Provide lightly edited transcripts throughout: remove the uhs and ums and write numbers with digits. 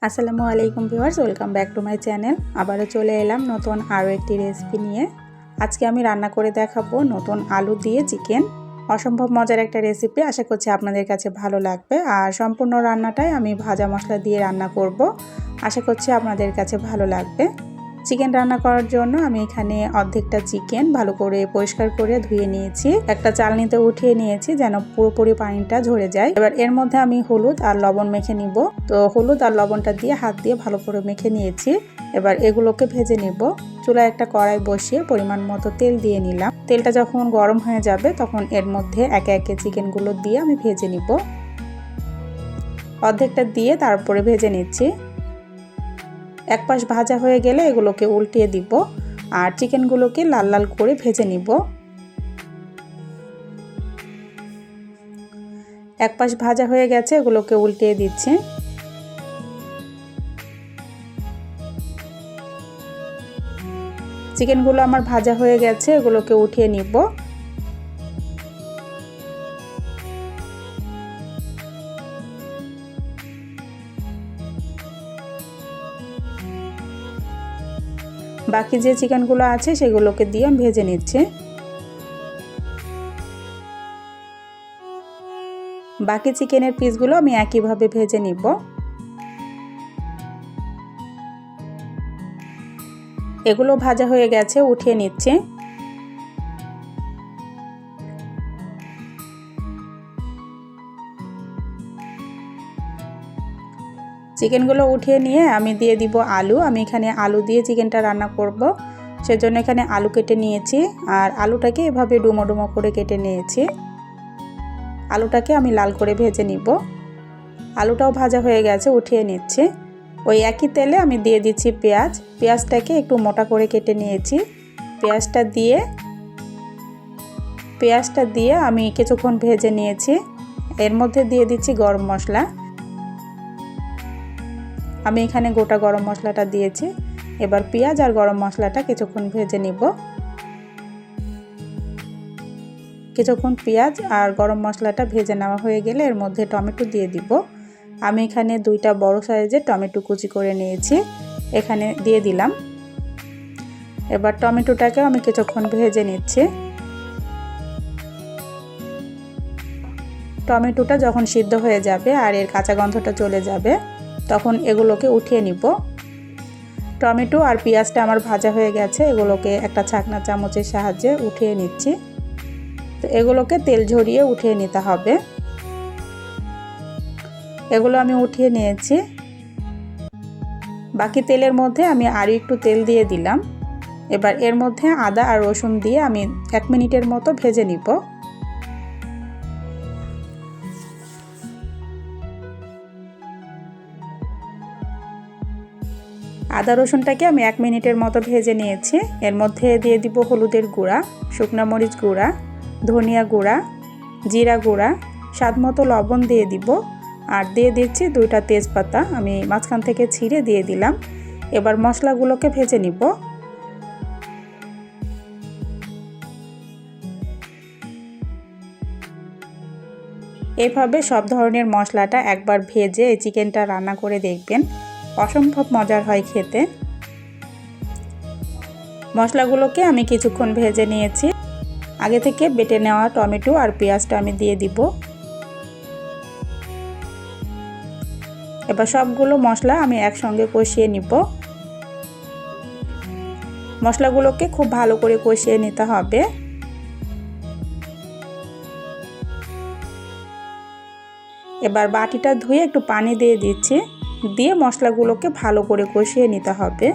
আসসালামু আলাইকুম viewers, welcome back to my channel. আবারও চলে এলাম নতুন আরও একটি রেসিপি নিয়ে। আজকে আমি রান্না করে দেখাবো নতুন আলু দিয়ে চিকেন। অসম্ভব মজার একটা রেসিপি, আশা করছি আপনাদের কাছে ভালো লাগবে। আর সম্পূর্ণ রান্নাটাই আমি ভাজা মশলা দিয়ে রান্না করব, আশা করছি আপনাদের কাছে ভালো লাগবে। চিকেন রান্না করার জন্য আমি এখানে অর্ধেকটা চিকেন ভালো করে পরিষ্কার করে ধুয়ে নিয়েছি, একটা চালনিতে উঠিয়ে নিয়েছি যেন পুরোপুরি পানিটা ঝরে যায়। এবার এর মধ্যে আমি হলুদ আর লবণ মেখে নিব। তো হলুদ আর লবণটা দিয়ে হাত দিয়ে ভালো করে মেখে নিয়েছি। এবার এগুলোকে ভেজে নিব। চুলায় একটা কড়াই বসিয়ে পরিমাণ মতো তেল দিয়ে নিলাম। তেলটা যখন গরম হয়ে যাবে তখন এর মধ্যে একে একে চিকেনগুলো দিয়ে আমি ভেজে নিব। অর্ধেকটা দিয়ে তারপরে ভেজে নিচ্ছি। এক পাশ ভাজা হয়ে গেলে এগুলোকে উল্টিয়ে দিব আর চিকেনগুলোকে লাল লাল করে ভেজে নিব। এক পাশ ভাজা হয়ে গেছে, এগুলোকে উল্টিয়ে দিচ্ছি। চিকেনগুলো আমার ভাজা হয়ে গেছে, এগুলোকে উঠিয়ে নিব। বাকি যে চিকেনগুলো আছে সেগুলোকে দিয়ে আমি ভেজে নিচ্ছি। বাকি চিকেনের পিসগুলো আমি একইভাবে ভেজে নিব। এগুলো ভাজা হয়ে গেছে, উঠিয়ে নিচ্ছি। চিকেনগুলো উঠিয়ে নিয়ে আমি দিয়ে দিব আলু। আমি এখানে আলু দিয়ে চিকেনটা রান্না করব, সেজন্য এখানে আলু কেটে নিয়েছি আর আলুটাকে এভাবে ডুমো ডুমো করে কেটে নিয়েছি। আলুটাকে আমি লাল করে ভেজে নিব। আলুটাও ভাজা হয়ে গেছে, উঠিয়ে নিচ্ছি। ওই একই তেলে আমি দিয়ে দিচ্ছি পেঁয়াজ। পেঁয়াজটাকে একটু মোটা করে কেটে নিয়েছি। পেঁয়াজটা দিয়ে আমি কিছুক্ষণ ভেজে নিয়েছি। এর মধ্যে দিয়ে দিচ্ছি গরম মশলা। আমি এখানে গোটা গরম মশলাটা দিয়েছি। এবার পেঁয়াজ আর গরম মশলাটা কিছুক্ষণ ভেজে নিব। কিছুক্ষণ পেঁয়াজ আর গরম মশলাটা ভেজে নেওয়া হয়ে গেলে এর মধ্যে টমেটো দিয়ে দিব। আমি এখানে দুইটা বড় সাইজের টমেটো কুচি করে নিয়েছি, এখানে দিয়ে দিলাম। এবার টমেটোটাকে আমি কিছুক্ষণ ভেজে নিচ্ছি। টমেটোটা যখন সিদ্ধ হয়ে যাবে আর এর কাঁচা গন্ধটা চলে যাবে তখন এগুলোকে উঠিয়ে নিব। টমেটো আর পেঁয়াজটা আমার ভাজা হয়ে গেছে, এগুলোকে একটা ছাঁকনা চামচের সাহায্যে উঠিয়ে নিচ্ছি। তো এগুলোকে তেল ঝরিয়ে উঠিয়ে নিতে হবে। এগুলো আমি উঠিয়ে নিয়েছি। বাকি তেলের মধ্যে আমি আরও একটু তেল দিয়ে দিলাম। এবার এর মধ্যে আদা আর রসুন দিয়ে আমি 1 মিনিটের মতো ভেজে নিব। আদা রসুনটাকে আমি 1 মিনিটের মতো ভেজে নিয়েছি। এর মধ্যে দিয়ে দিব হলুদের গুঁড়া, শুকনো মরিচ গুঁড়া, ধনিয়া গুঁড়া, জিরা গুঁড়া, স্বাদমতো লবণ দিয়ে দিব আর দিয়ে দিচ্ছি 2টা তেজপাতা আমি মাঝখান থেকে ছিঁড়ে দিয়ে দিলাম। এবার মশলাগুলোকে ভেজে নিব। এইভাবে সব ধরনের মশলাটা একবার ভেজে এই চিকেনটা রান্না করে দেখবেন, অসম্ভব মজার হয় খেতে। মশলাগুলোকে আমি কিছুক্ষণ ভেজে নিয়েছি। আগে থেকে বেটে নেওয়া টমেটো আর পেঁয়াজটা আমি দিয়ে দিব। এবার সবগুলো মশলা আমি একসঙ্গে কষিয়ে নিব। মশলাগুলোকে খুব ভালো করে কষিয়ে নিতে হবে। এবার বাটিটা ধুয়ে একটু পানি দিয়ে দিচ্ছি, দিয়ে মশলাগুলোকে ভালো করে কষিয়ে নিতে হবে।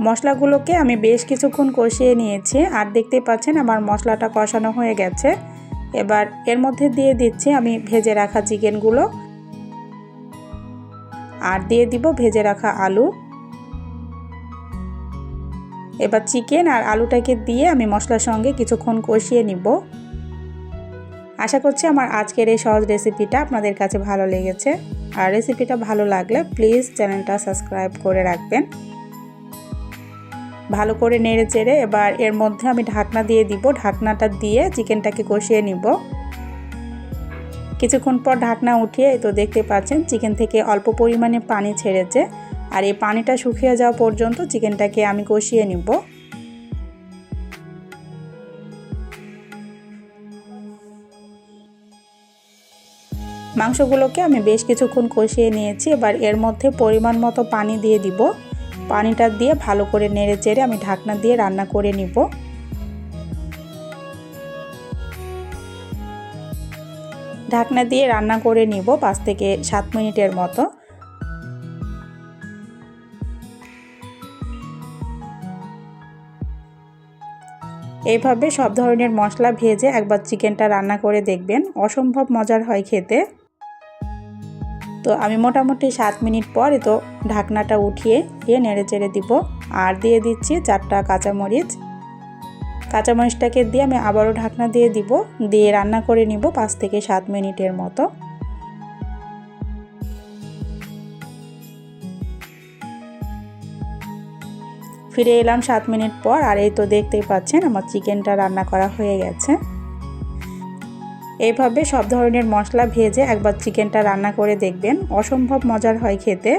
মশলাগুলোকে আমি বেশ কিছুক্ষণ কষিয়ে নিয়েছি আর দেখতেই পাচ্ছেন আমার মশলাটা কষানো হয়ে গেছে। এবার এর মধ্যে দিয়ে দিচ্ছি আমি ভেজে রাখা চিকেনগুলো আর দিয়ে দিব ভেজে রাখা আলু। এবার চিকেন আর আলুটাকে দিয়ে আমি মশলার সঙ্গে কিছুক্ষণ কষিয়ে নিব। আশা করছি আমার আজকের এই সহজ রেসিপিটা আপনাদের কাছে ভালো লেগেছে। আর রেসিপিটা ভালো লাগলে প্লিজ চ্যানেলটা সাবস্ক্রাইব করে রাখবেন। ভালো করে নেড়ে চেড়ে এবার এর মধ্যে আমি ঢাকনা দিয়ে দিব। ঢাকনাটা দিয়ে চিকেনটাকে কষিয়ে নিব। কিছুক্ষণ পর ঢাকনা উঠিয়ে তো দেখতে পাচ্ছেন চিকেন থেকে অল্প পরিমাণে পানি ছেড়েছে। আর এই পানিটা শুকিয়ে যাওয়া পর্যন্ত চিকেনটাকে আমি কষিয়ে নিব। মাংসগুলোকে আমি বেশ কিছুক্ষণ কষিয়ে নিয়েছি। এবার এর মধ্যে পরিমাণ মতো পানি দিয়ে দিব। পানিটা দিয়ে ভালো করে নেড়ে চেড়ে আমি ঢাকনা দিয়ে রান্না করে নিব। ঢাকনা দিয়ে রান্না করে নিব 5 থেকে 7 মিনিটের মতো। এইভাবে সব ধরনের মশলা ভেজে একবার চিকেনটা রান্না করে দেখবেন, অসম্ভব মজার হয় খেতে। তো আমি মোটামুটি 7 মিনিট পর তো ঢাকনাটা উঠিয়ে নেড়ে চেড়ে দিব। আর দিয়ে দিচ্ছি 4টা কাঁচামরিচ। কাঁচামরিচটাকে দিয়ে আমি আবারও ঢাকনা দিয়ে দিব, দিয়ে রান্না করে নিব 5 থেকে 7 মিনিটের মতো। ফিরে এলাম 7 মিনিট পর। আর এই তো দেখতেই পাচ্ছেন আমার চিকেনটা রান্না করা হয়ে গেছে। এইভাবে সব ধরনের মশলা ভেজে একবার চিকেনটা রান্না করে দেখবেন, অসম্ভব মজার হয় খেতে।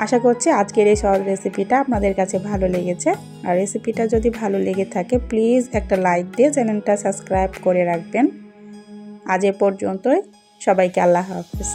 আশা করছি আজকের এই সহজ রেসিপিটা আপনাদের কাছে ভালো লেগেছে। আর রেসিপিটা যদি ভালো লেগে থাকে প্লিজ একটা লাইক দিয়ে চ্যানেলটা সাবস্ক্রাইব করে রাখবেন। আজ এ পর্যন্তই, সবাইকে আল্লাহ হাফেজ।